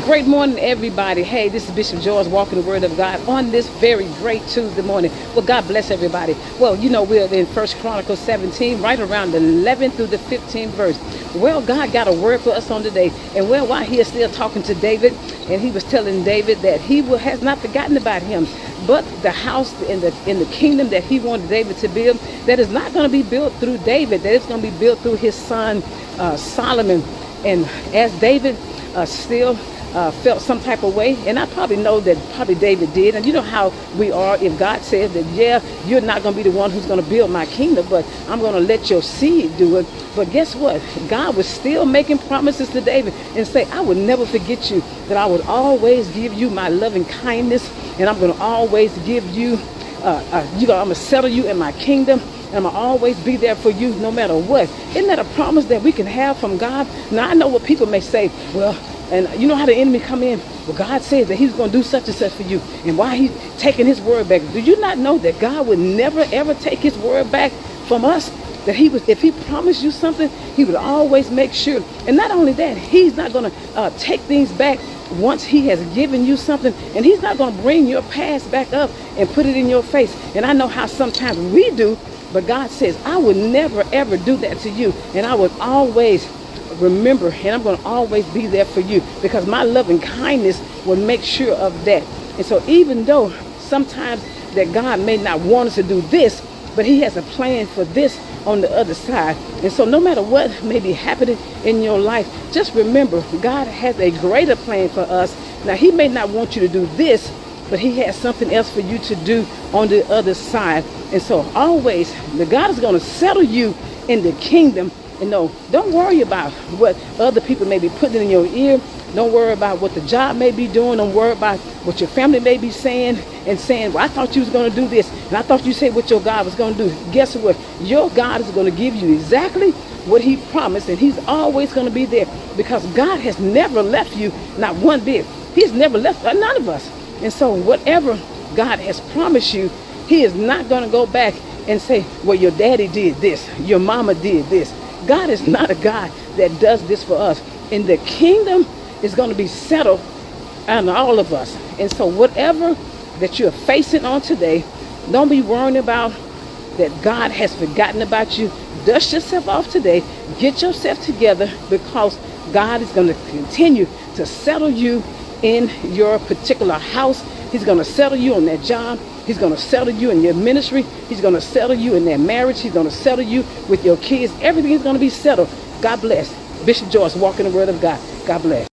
Great morning, everybody. Hey, this is Bishop George walking the Word of God on this very great Tuesday morning. Well, God bless everybody. Well, you know, we're in 1 Chronicles 17, right around the 11th through the 15th verse. Well, God got a word for us on today. And well, while he is still talking to David, and he was telling David that he has not forgotten about him, but the house in the kingdom that he wanted David to build, that is not going to be built through David, that it's going to be built through his son Solomon. And as David still felt some type of way, and I probably know that probably David did, and you know how we are. If God says that, yeah, you're not going to be the one who's going to build my kingdom, but I'm going to let your seed do it. But guess what? God was still making promises to David and say, I will never forget you, that I would always give you my loving kindness, and I'm going to always give you, I'm going to settle you in my kingdom, and I'm going to always be there for you no matter what. Isn't that a promise that we can have from God? Now, I know what people may say, well, and you know how the enemy come in? Well, God says that he's going to do such and such for you. And why he's taking his word back? Do you not know that God would never, ever take his word back from us? That he would, if he promised you something, he would always make sure. And not only that, he's not going to take things back once he has given you something. And he's not going to bring your past back up and put it in your face. And I know how sometimes we do, but God says, I would never, ever do that to you. And I would always remember, and I'm going to always be there for you, because my loving kindness will make sure of that. And so even though sometimes that God may not want us to do this, but he has a plan for this on the other side. And so no matter what may be happening in your life, just remember, God has a greater plan for us. Now, he may not want you to do this, but he has something else for you to do on the other side. And so always, the God is going to settle you in the kingdom. And no, don't worry about what other people may be putting in your ear. Don't worry about what the job may be doing. Don't worry about what your family may be saying and saying, well, I thought you was going to do this, and I thought you said what your God was going to do. Guess what? Your God is going to give you exactly what he promised, and he's always going to be there, because God has never left you, not one bit. He's never left none of us. And so whatever God has promised you, he is not going to go back and say, well, your daddy did this, your mama did this. God is not a God that does this for us. And the kingdom is going to be settled on all of us. And so whatever that you're facing on today, don't be worrying about that God has forgotten about you. Dust yourself off today. Get yourself together, because God is going to continue to settle you in your particular house. He's going to settle you on that job. He's going to settle you in your ministry. He's going to settle you in that marriage. He's going to settle you with your kids. Everything is going to be settled. God bless. Bishop George, walking the Word of God. God bless.